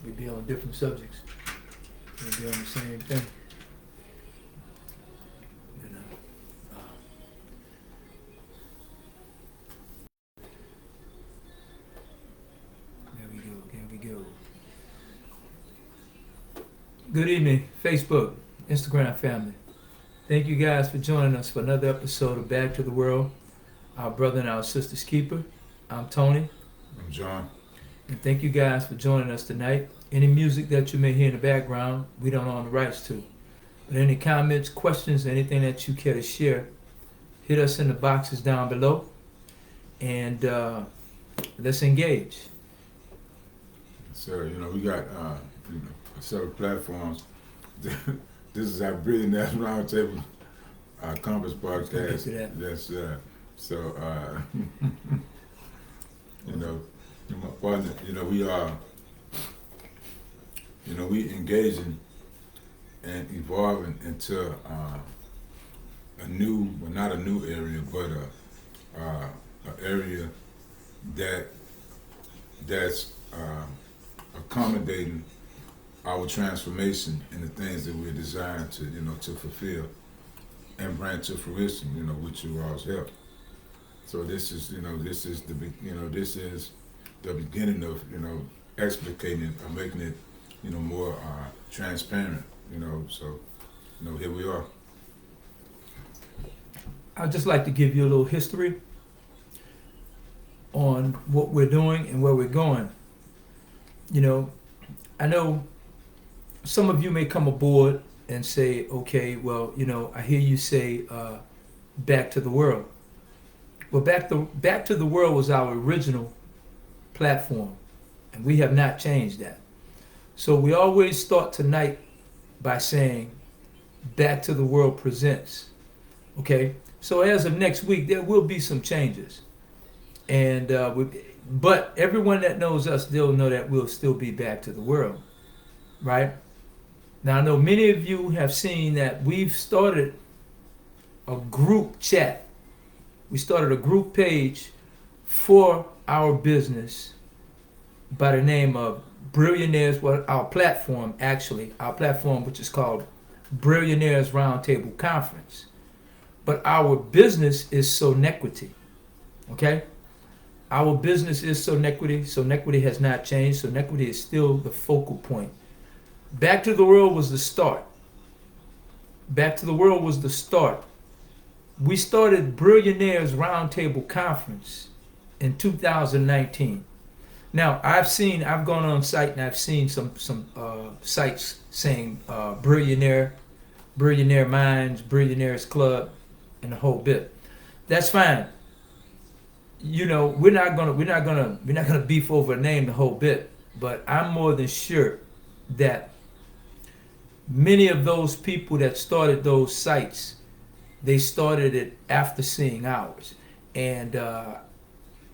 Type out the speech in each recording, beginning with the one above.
We be on different subjects. We be on the same thing. You know. There we go. There we go. Good evening, Facebook, Instagram family. Thank you guys for joining us for another episode of Back to the World, our brother and our sister's keeper. I'm Tony. I'm John. And thank you guys for joining us tonight. Any music that you may hear in the background, we don't own the rights to. But any comments, questions, anything that you care to share, hit us in the boxes down below. And let's engage. So, we got several platforms. This is our Billionaires Roundtable conference podcast. That's so. My partner. We are. We engaging and evolving into a new, well, not a new area, but an area that's accommodating our transformation and the things that we're designed to, to fulfill and bring to fruition, with you all's help. So this is the beginning of, explicating or making it, more transparent, so, here we are. I'd just like to give you a little history on what we're doing and where we're going. I know some of you may come aboard and say, okay, well, I hear you say Back to the World. Well, Back to the World was our original platform, and we have not changed that. So we always start tonight by saying Back to the World presents. Okay? So as of next week, there will be some changes. And but everyone that knows us, they'll know that we'll still be Back to the World. Right? Now, I know many of you have seen that we've started a group chat. We started a group page for our business by the name of Billionaires, well, our platform, which is called Billionaires Roundtable Conference. But our business is Sonetquity. Okay? Our business is Sonetquity. Sonetquity has not changed. Sonetquity is still the focal point. Back to the World was the start. Back to the World was the start. We started Billionaires Roundtable Conference in 2019. Now, I've gone on site and I've seen some sites saying Billionaire Minds, Billionaires Club, and the whole bit. That's fine. We're not gonna beef over a name the whole bit. But I'm more than sure that many of those people that started those sites, they started it after seeing ours. And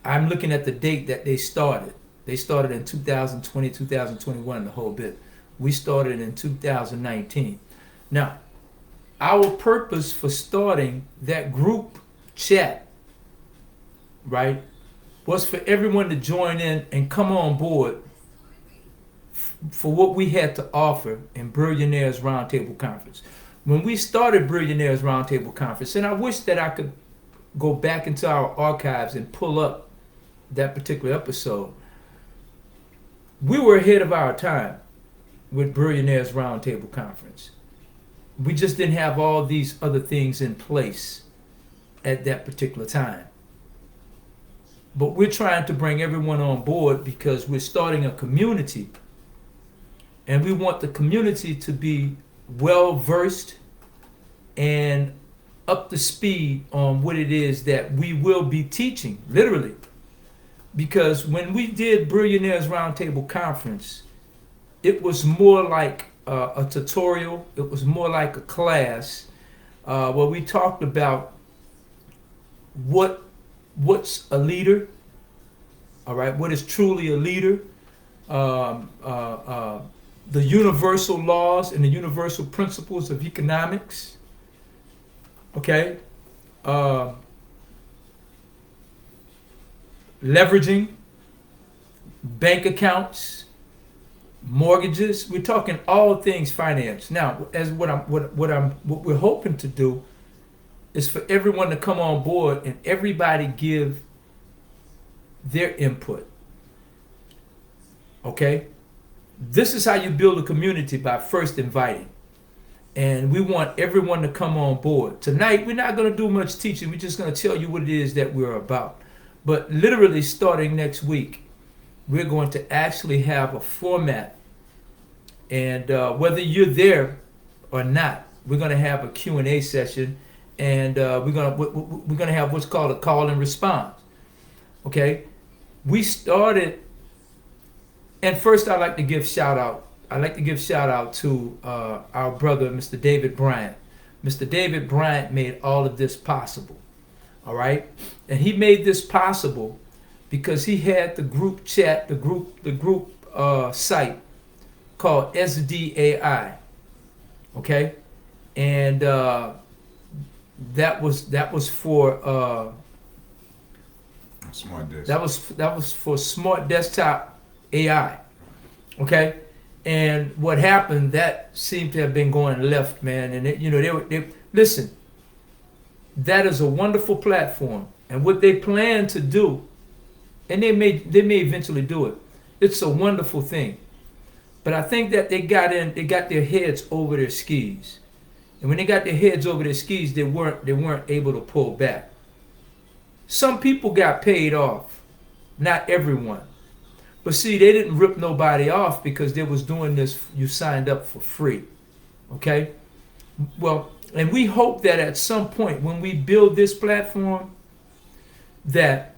I'm looking at the date that they started. They started in 2020, 2021, the whole bit. We started in 2019. Now, our purpose for starting that group chat, right, was for everyone to join in and come on board for what we had to offer in Billionaires Roundtable Conference. When we started Billionaires Roundtable Conference, and I wish that I could go back into our archives and pull up that particular episode, we were ahead of our time with Billionaires Roundtable Conference. We just didn't have all these other things in place at that particular time. But we're trying to bring everyone on board because we're starting a community. And we want the community to be well versed and up to speed on what it is that we will be teaching, literally. Because when we did Billionaires Roundtable Conference, it was more like a tutorial. It was more like a class where we talked about what's a leader, all right, what is truly a leader, the universal laws and the universal principles of economics, okay, leveraging, bank accounts, mortgages. We're talking all things finance. Now, as what we're hoping to do is for everyone to come on board and everybody give their input. Okay? This is how you build a community, by first inviting. And we want everyone to come on board. Tonight, we're not going to do much teaching. We're just going to tell you what it is that we're about. But literally starting next week, we're going to actually have a format. And whether you're there or not, we're going to have a Q&A session. And we're going to have what's called a call and response. Okay? We started, and first I'd like to give shout out. I'd like to give shout out to our brother, Mr. David Bryant. Mr. David Bryant made all of this possible. All right? And he made this possible because he had the group chat, the group site called SDAI. Okay? And that was for Smart desk. that was for smart desktop AI. Okay? And what happened, that seemed to have been going left, man. And they listen, that is a wonderful platform. And what they plan to do, and they may eventually do it, it's a wonderful thing. But I think that they got their heads over their skis. And when they got their heads over their skis, they weren't able to pull back. Some people got paid off, not everyone. But see, they didn't rip nobody off because they was doing this, you signed up for free. Okay? Well, and we hope that at some point when we build this platform, that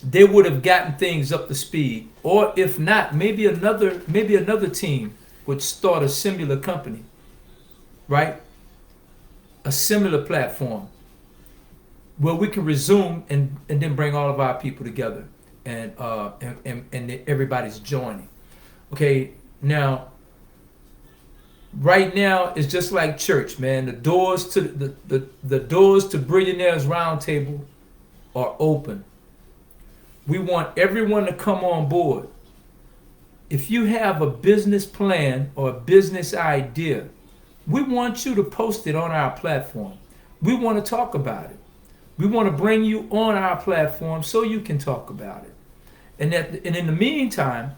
they would have gotten things up to speed. Or if not, maybe another team would start a similar company. Right? A similar platform where we can resume and then bring all of our people together. And everybody's joining. Okay, now, right now it's just like church, man. The doors to the doors to Billionaires Roundtable are open. We want everyone to come on board. If you have a business plan or a business idea, we want you to post it on our platform. We want to talk about it. We want to bring you on our platform so you can talk about it. And in the meantime,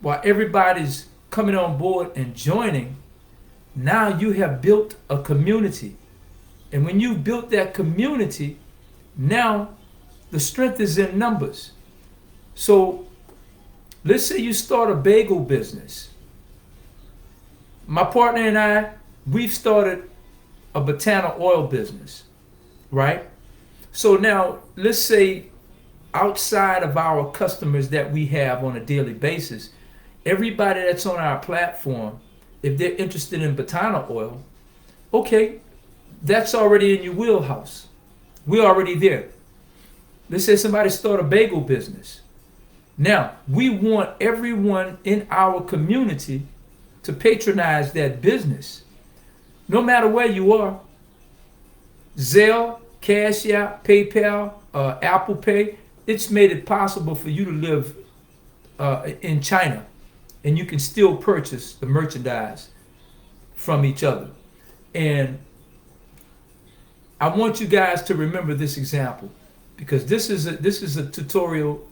while everybody's coming on board and joining, now you have built a community. And when you built that community, now the strength is in numbers. So let's say you start a bagel business. My partner and I, we've started a botana oil business, right? So now let's say outside of our customers that we have on a daily basis, everybody that's on our platform, if they're interested in botana oil, okay, that's already in your wheelhouse. We're already there. Let's say somebody start a bagel business. Now, we want everyone in our community to patronize that business. No matter where you are, Zelle, Cash App, PayPal, Apple Pay, it's made it possible for you to live in China, and you can still purchase the merchandise from each other. And I want you guys to remember this example, because this is a tutorial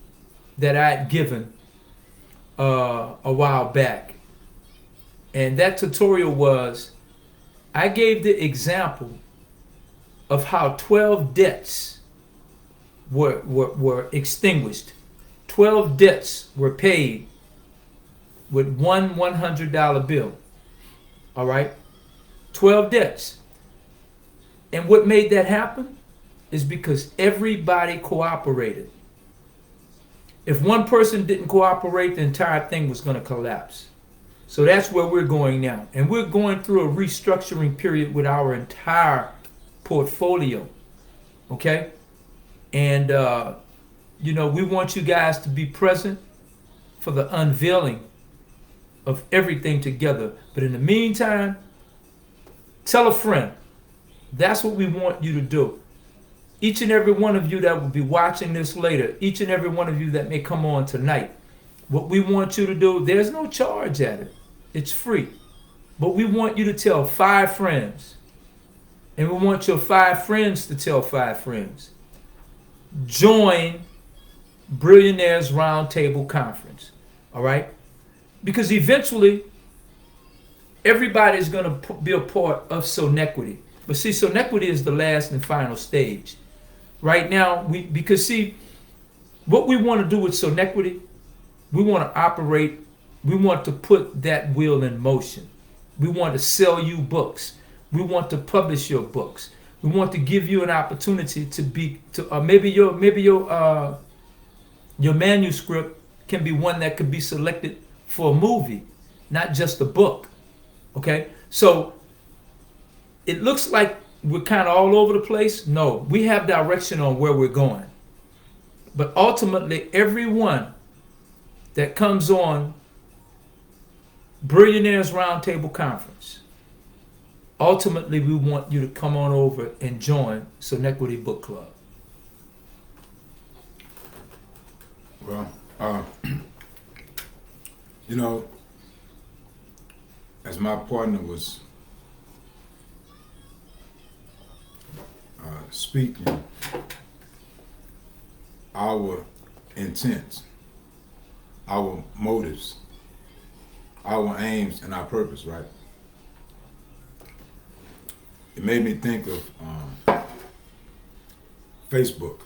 that I had given a while back. And that tutorial was, I gave the example of how 12 debts were extinguished. 12 debts were paid with one $100 bill. All right? 12 debts. And what made that happen is because everybody cooperated. If one person didn't cooperate, the entire thing was going to collapse. So that's where we're going now. And we're going through a restructuring period with our entire portfolio. Okay? And, we want you guys to be present for the unveiling of everything together. But in the meantime, tell a friend. That's what we want you to do. Each and every one of you that will be watching this later, each and every one of you that may come on tonight, What we want you to do, there's no charge at it. It's free. But we want you to tell 5 friends. And we want your 5 friends to tell 5 friends. Join Billionaires Roundtable Conference. All right? Because eventually, everybody's going to be a part of Sonetquity. But see, Sonetquity is the last and final stage. Right now, because see, what we want to do with Sonetquity, we want to operate, we want to put that wheel in motion. We want to sell you books. We want to publish your books. We want to give you an opportunity maybe your manuscript can be one that could be selected for a movie, not just a book. Okay? So it looks like we're kind of all over the place. No, we have direction on where we're going. But ultimately, everyone that comes on Billionaires Roundtable Conference, ultimately we want you to come on over and join Sonetquity Book Club. Well, as my partner was speaking, our intents, our motives, our aims, and our purpose, right? It made me think of Facebook.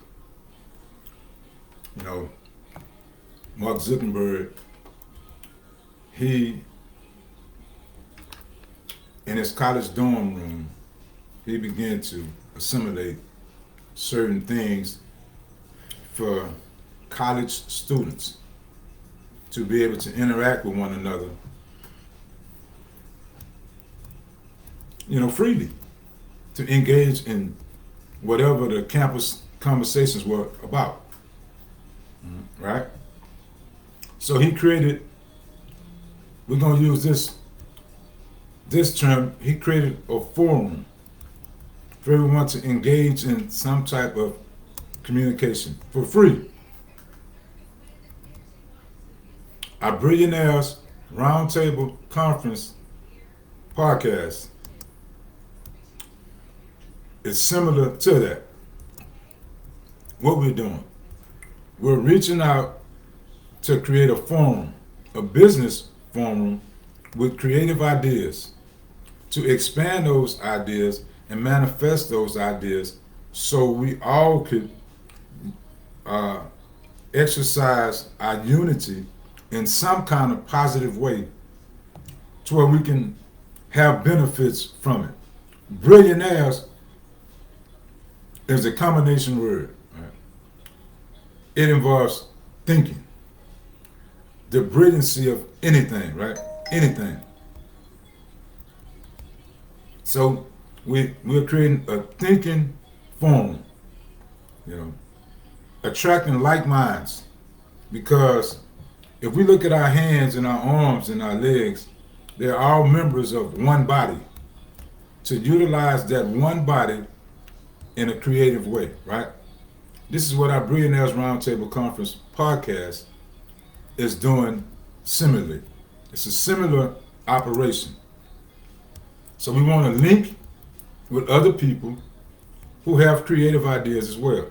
Mark Zuckerberg, he, in his college dorm room, he began to assimilate certain things for college students to be able to interact with one another, freely, to engage in whatever the campus conversations were about, right? So he created, we're going to use this term, he created a forum for everyone to engage in some type of communication for free. Our Billionaires Roundtable Conference podcast is similar to that. What we're doing, we're reaching out to create a forum, a business forum with creative ideas, to expand those ideas and manifest those ideas so we all could exercise our unity in some kind of positive way to where we can have benefits from it. Billionaires is a combination word. Right? It involves thinking, the brilliancy of anything, right? Anything. So we're creating a thinking forum, attracting like minds, because if we look at our hands and our arms and our legs, they're all members of one body. To utilize that one body in a creative way, right? This is what our Billionaires Roundtable Conference podcast is doing similarly. It's a similar operation. So we want to link with other people who have creative ideas as well.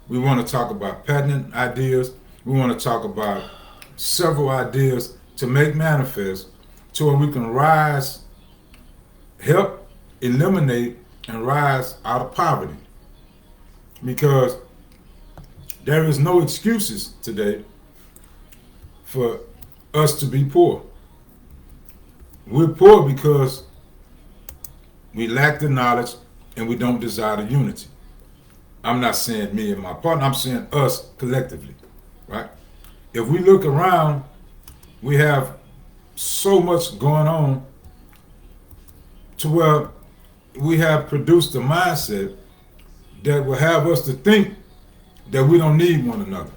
We want to talk about patent ideas. We want to talk about several ideas to make manifest to where we can rise, help eliminate and rise out of poverty. Because there is no excuses today for us to be poor. We're poor because we lack the knowledge and we don't desire the unity. I'm not saying me and my partner, I'm saying us collectively, right? If we look around, we have so much going on to where we have produced a mindset that will have us to think that we don't need one another.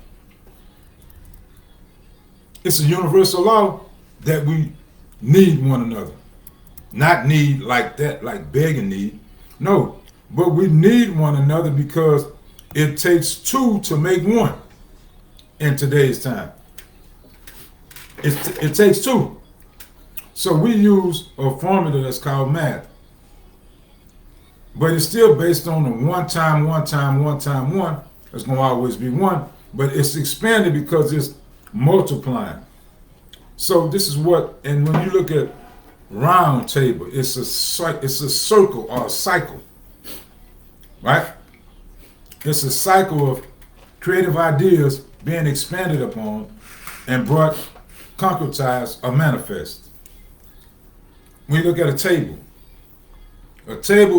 It's a universal law that we need one another. Not need like that, like begging need. No, but we need one another because it takes two to make one in today's time. it takes two. So we use a formula that's called math. But it's still based on the one time, one time, one time, one. It's going to always be one. But it's expanded because it's multiplying. So this is what, and when you look at round table, it's a circle or a cycle, right? It's a cycle of creative ideas being expanded upon and brought, concretized, or manifest. When you look at a table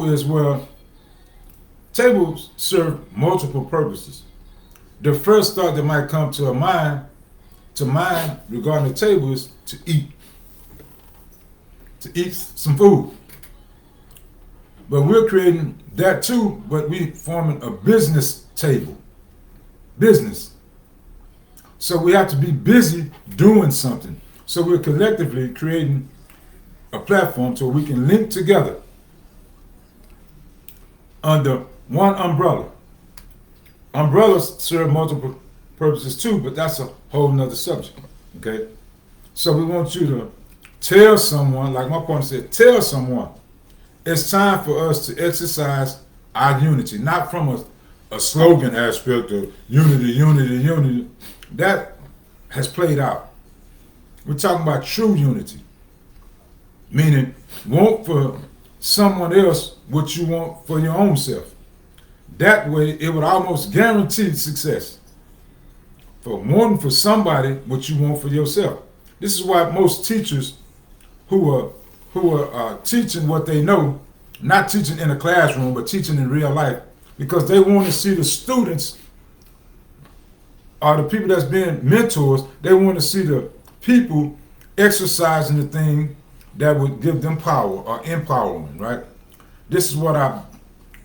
is where tables serve multiple purposes. The first thought that might come to mind regarding the table is to eat some food. But we're creating that too, but we forming a business table. Business. So we have to be busy doing something. So we're collectively creating a platform so we can link together under one umbrella. Umbrellas serve multiple purposes too, but that's a whole nother subject. Okay? So we want you to tell someone, like my partner said, tell someone it's time for us to exercise our unity, not from a slogan aspect of unity, unity, unity. That has played out. We're talking about true unity, meaning want for someone else what you want for your own self. That way, it would almost guarantee success. For wanting for somebody what you want for yourself. This is why most teachers who are teaching what they know, not teaching in a classroom, but teaching in real life, because they want to see the students or the people that's being mentors, they want to see the people exercising the thing that would give them power or empowerment, right? This is what our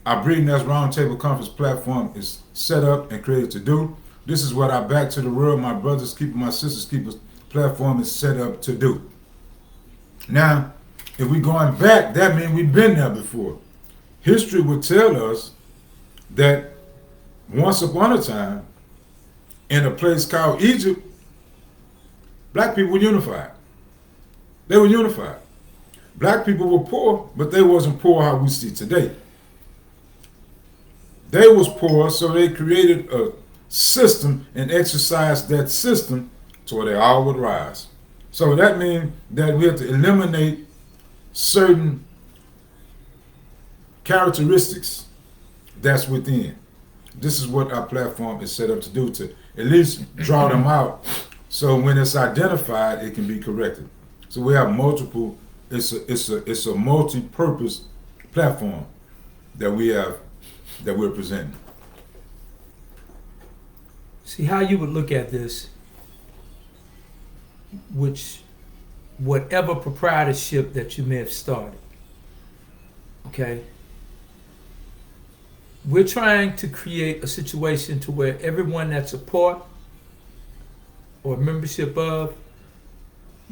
BRILLIANAIRES Roundtable Conference platform is set up and created to do. This is what our Back to the World, my brothers keepers, my sisters keepers platform is set up to do. Now, if we're going back, that means we've been there before. History would tell us that once upon a time, in a place called Egypt, black people were unified. They were unified. Black people were poor, but they wasn't poor how we see today. They was poor, so they created a system and exercised that system to where they all would rise. So that means that we have to eliminate certain characteristics that's within. This is what our platform is set up to do, to at least draw them out, so when it's identified, it can be corrected. So we have multiple. It's a multi-purpose platform that we're presenting. See how you would look at this, which whatever proprietorship that you may have started, okay? We're trying to create a situation to where everyone that's a part or membership of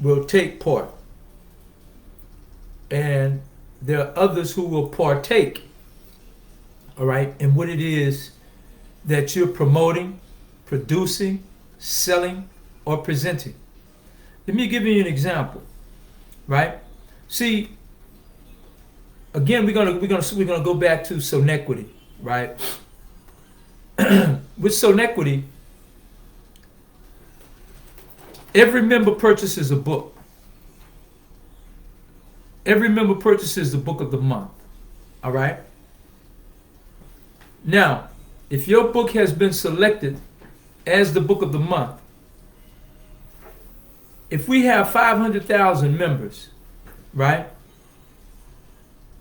will take part. And there are others who will partake, all right, in what it is that you're promoting, producing, selling, or presenting. Let me give you an example, right? See, again, we're gonna go back to Sonetquity, right? With Sonetquity, every member purchases a book. Every member purchases the book of the month, all right? Now, if your book has been selected as the book of the month, if we have 500,000 members, right?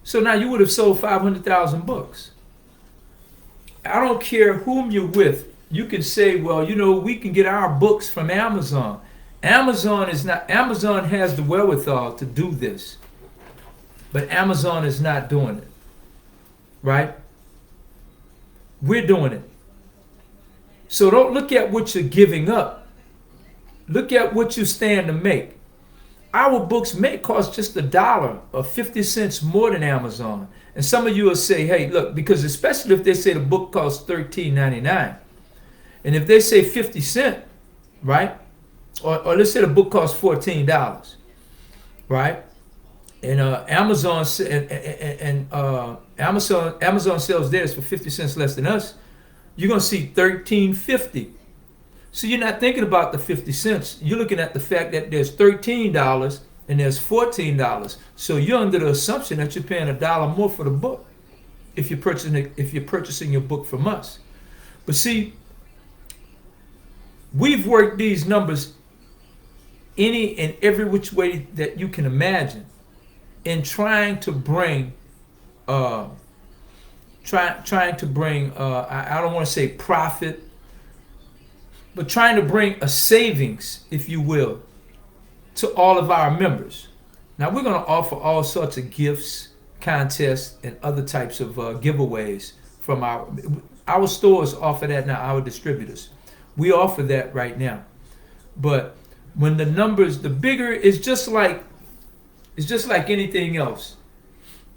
So now you would have sold 500,000 books. I don't care whom you're with. You can say, well, you know, we can get our books from Amazon. Amazon has the wherewithal to do this, but Amazon is not doing it, right? We're doing it. So don't look at what you're giving up. Look at what you stand to make. Our books may cost just $1 or 50 cents more than Amazon. And some of you will say, hey, look, because especially if they say the book costs $13.99, and if they say 50 cents, right? or let's say the book costs $14, right? And Amazon sells theirs for 50 cents less than us. You're gonna see $13.50. So you're not thinking about the 50 cents. You're looking at the fact that there's $13 and there's $14. So you're under the assumption that you're paying $1 more for the book if you're purchasing your book from us. But see, we've worked these numbers any and every which way that you can imagine in trying to bring I don't want to say profit, but trying to bring a savings, if you will, to all of our members. Now we're going to offer all sorts of gifts, contests, and other types of giveaways from our stores offer that now, our distributors. We offer that right now. But when the numbers, the bigger, it's just like anything else.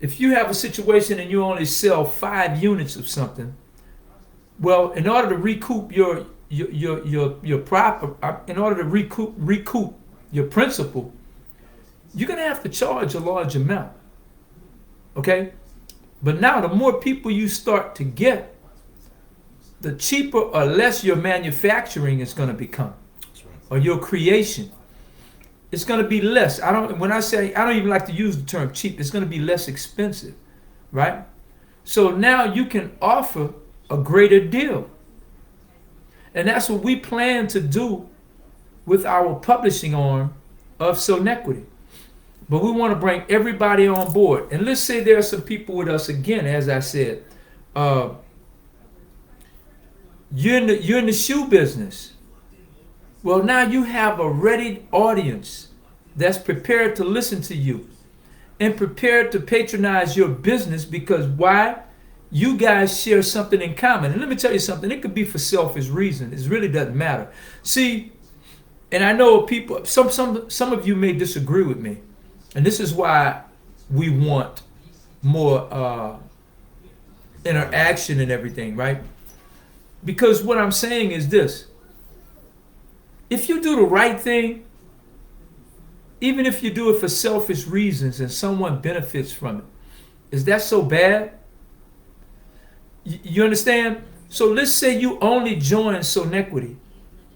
If you have a situation and you only sell 5 units of something, well, in order to recoup your profit, in order to recoup your principal, you're gonna have to charge a large amount. Okay? But now the more people you start to get, the cheaper or less your manufacturing is gonna become. Or your creation. It's going to be less. I don't even like to use the term cheap. It's going to be less expensive, right? So now you can offer a greater deal. And that's what we plan to do with our publishing arm of Sonetquity. But we want to bring everybody on board. And let's say there are some people with us again, as I said. You're in the shoe business. Well, now you have a ready audience that's prepared to listen to you and prepared to patronize your business because why? You guys share something in common. And let me tell you something, it could be for selfish reasons. It really doesn't matter. See, and I know people, some of you may disagree with me. And this is why we want more interaction and everything, right? Because what I'm saying is this. If you do the right thing, even if you do it for selfish reasons and someone benefits from it, is that so bad? You understand? So let's say you only join Sonetquity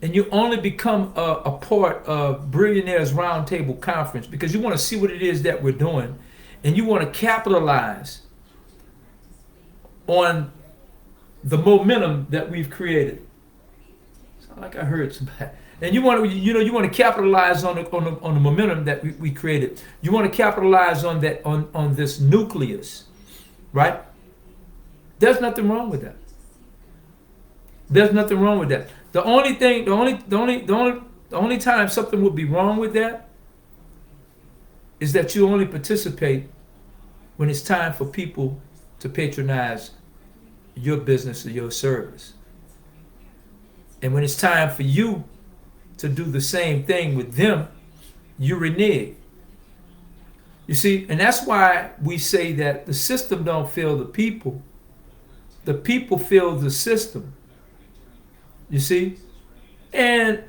and you only become a part of Billionaires Roundtable Conference because you want to see what it is that we're doing and you want to capitalize on the momentum that we've created. Sound like I heard somebody. And you want to capitalize on the momentum that we created. You want to capitalize on that on this nucleus, right? There's nothing wrong with that. There's nothing wrong with that. The only time something would be wrong with that is that you only participate when it's time for people to patronize your business or your service. And when it's time for you to do the same thing with them, you renege. You see, and that's why we say that the system don't fail the people fail the system. You see? And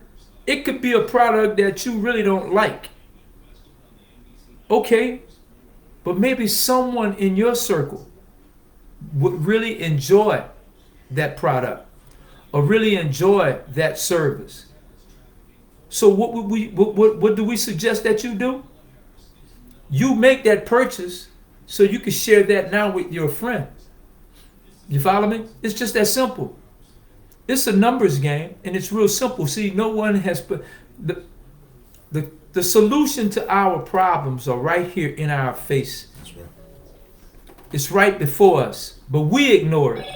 it could be a product that you really don't like. Okay, but maybe someone in your circle would really enjoy that product or really enjoy that service. So what do we suggest that you do? You make that purchase so you can share that now with your friend. You follow me? It's just that simple. It's a numbers game and it's real simple. See, no one has put the solution to our problems are right here in our face. That's right. It's right before us, but we ignore it.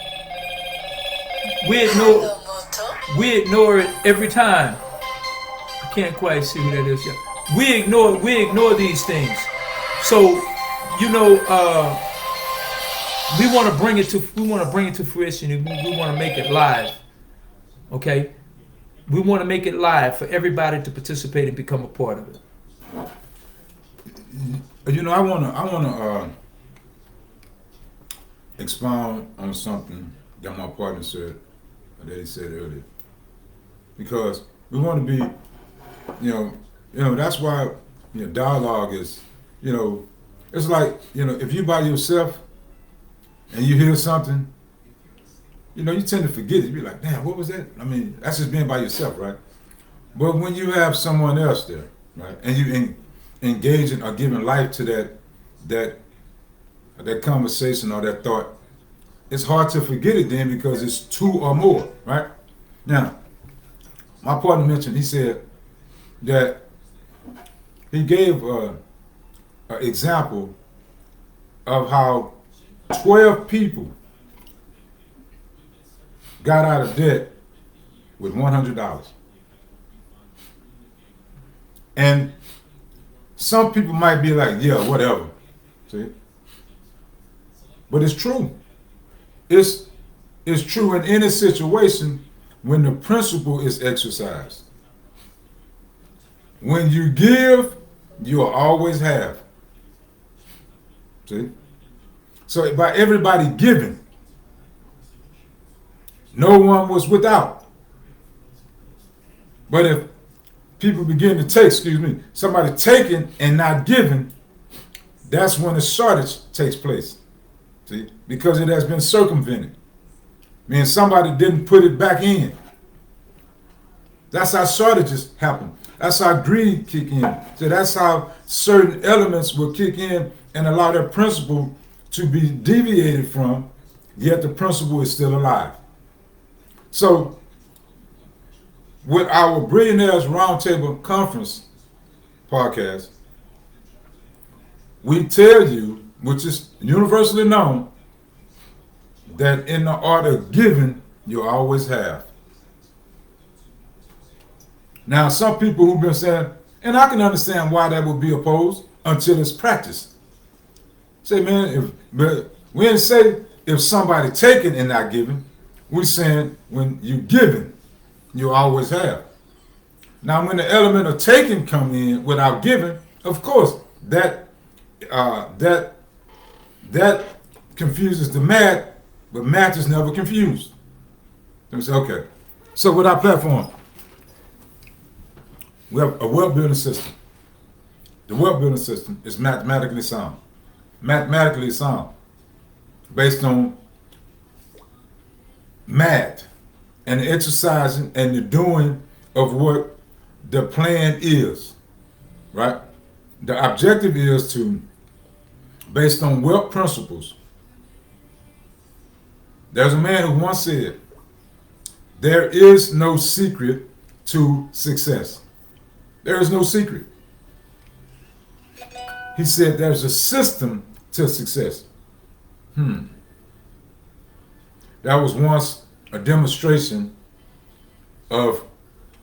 We ignore it every time. Can't quite see who that is yet. We ignore these things. So, we want to bring it to fruition. We want to make it live. Okay? We want to make it live for everybody to participate and become a part of it. I wanna expound on something that my partner said, or that he said earlier. Because we want to be You know, that's why dialogue is, it's like if you by yourself and you hear something, you tend to forget it. You be like, damn, what was that? I mean, that's just being by yourself, right? But when you have someone else there, right, and you engaging or giving life to that that conversation or that thought, it's hard to forget it then because it's two or more, right? Now, my partner mentioned, he said that he gave an example of how 12 people got out of debt with $100. And some people might be like, yeah, whatever. See? But it's true. It's true in any situation when the principle is exercised. When you give, you'll always have. See? So by everybody giving, no one was without. But if people begin to take, somebody taking and not giving, that's when the shortage takes place. See? Because it has been circumvented. Meaning somebody didn't put it back in. That's how shortages happen. That's how greed kick in. So that's how certain elements will kick in and allow that principle to be deviated from, yet the principle is still alive. So with our Billionaires Roundtable Conference podcast, we tell you, which is universally known, that in the art of giving, you always have. Now, some people who've been saying, and I can understand why that would be opposed until it's practiced. Say, man, but we didn't say if somebody taking and not giving. We're saying when you giving, you always have. Now, when the element of taking come in without giving, of course, that confuses the math, but math is never confused. Let me say, okay. So with our platform, we have a wealth building system. The wealth building system is mathematically sound. Mathematically sound. Based on math and the exercising and the doing of what the plan is. Right? The objective is to, based on wealth principles. There's a man who once said, there is no secret to success. There is no secret. He said there's a system to success. That was once a demonstration of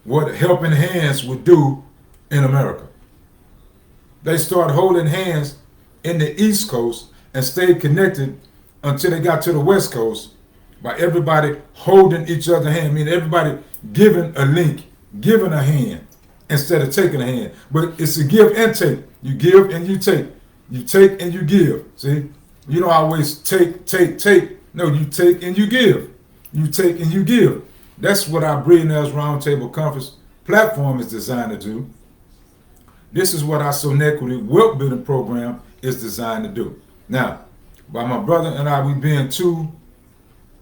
what helping hands would do in America. They started holding hands in the East Coast and stayed connected until they got to the West Coast by everybody holding each other's hand, meaning everybody giving a link, giving a hand instead of taking a hand. But it's a give and take. You give and you take. You take and you give. See? You don't always take. No, you take and you give. You take and you give. That's what our Billionaires Roundtable Conference platform is designed to do. This is what our Sonetquity wealth building program is designed to do. Now, by my brother and I, we being two,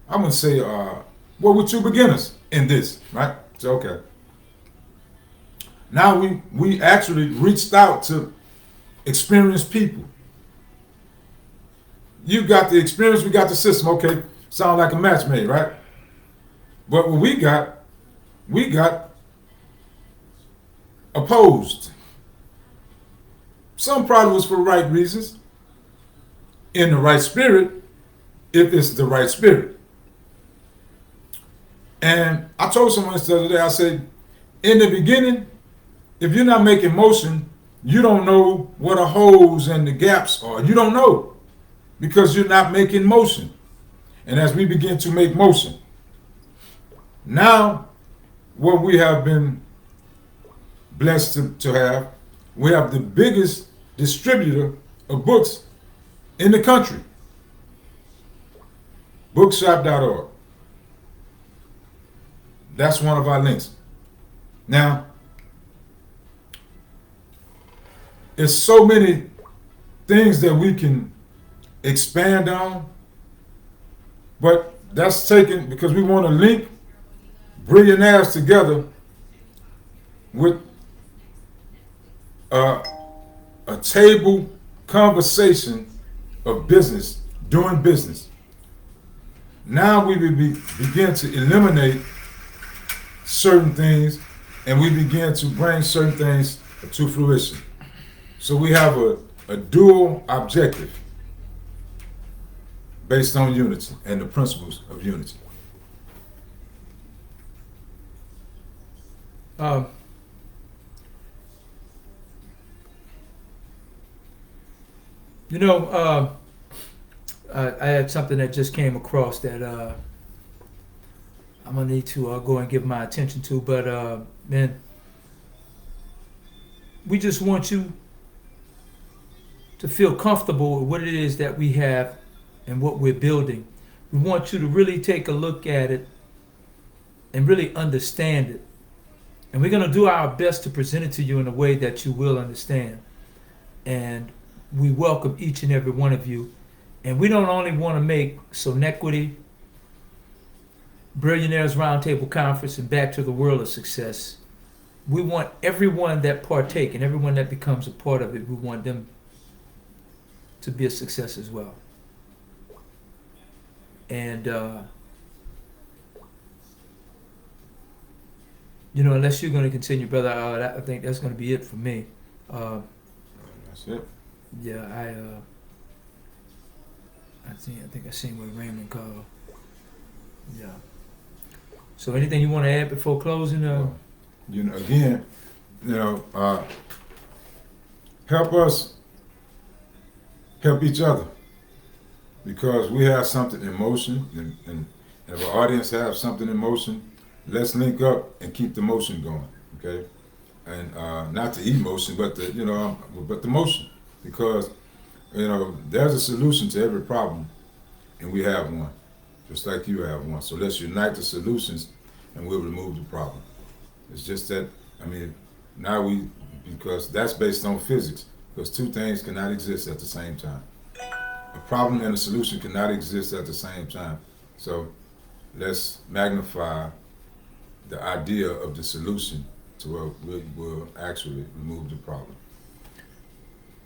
I'm going to say, we're two beginners in this, right? So, okay. Now we actually reached out to experienced people. You got the experience, we got the system. Okay, sound like a match made, right? But what we got opposed. Some probably was for the right reasons, in the right spirit, if it's the right spirit. And I told someone the other day, I said, in the beginning, if you're not making motion, you don't know what the holes and the gaps are. You don't know because you're not making motion. And as we begin to make motion, now what we have been blessed to have, we have the biggest distributor of books in the country. Bookshop.org. That's one of our links. Now, it's so many things that we can expand on, but that's taken because we want to link billionaires together with a table conversation of business, doing business. Now we begin to eliminate certain things, and we begin to bring certain things to fruition. So we have a dual objective based on unity and the principles of unity. You know, I had something that just came across that I'm gonna need to go and give my attention to. But man, we just want you to feel comfortable with what it is that we have and what we're building. We want you to really take a look at it and really understand it. And we're gonna do our best to present it to you in a way that you will understand. And we welcome each and every one of you. And we don't only want to make Sonetquity, Billionaires Roundtable Conference, and Back to the World a success. We want everyone that partake and everyone that becomes a part of it, we want them to be a success as well. And, you know, unless you're going to continue, brother, I think that's going to be it for me. That's it. Yeah, I think I seen what Raymond called. Yeah. So anything you want to add before closing? You know, again, you know, help us help each other, because we have something in motion, and if our audience have something in motion, let's link up and keep the motion going, okay? And not the emotion, but the, you know, but the motion, because, you know, there's a solution to every problem, and we have one, just like you have one. So let's unite the solutions, and we'll remove the problem. It's just that, I mean, now because that's based on physics, because two things cannot exist at the same time. A problem and a solution cannot exist at the same time. So let's magnify the idea of the solution to where we will actually remove the problem.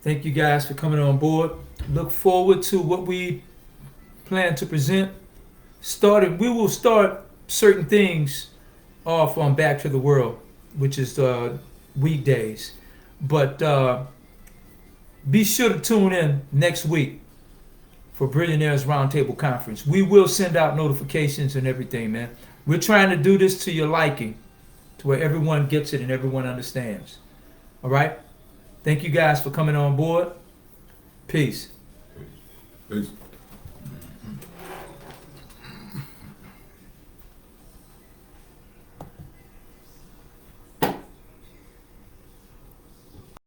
Thank you guys for coming on board. Look forward to what we plan to present. We will start certain things off on Back to the World, which is weekdays. But be sure to tune in next week for Billionaires Roundtable Conference. We will send out notifications and everything, man. We're trying to do this to your liking, to where everyone gets it and everyone understands. All right? Thank you guys for coming on board. Peace. Peace.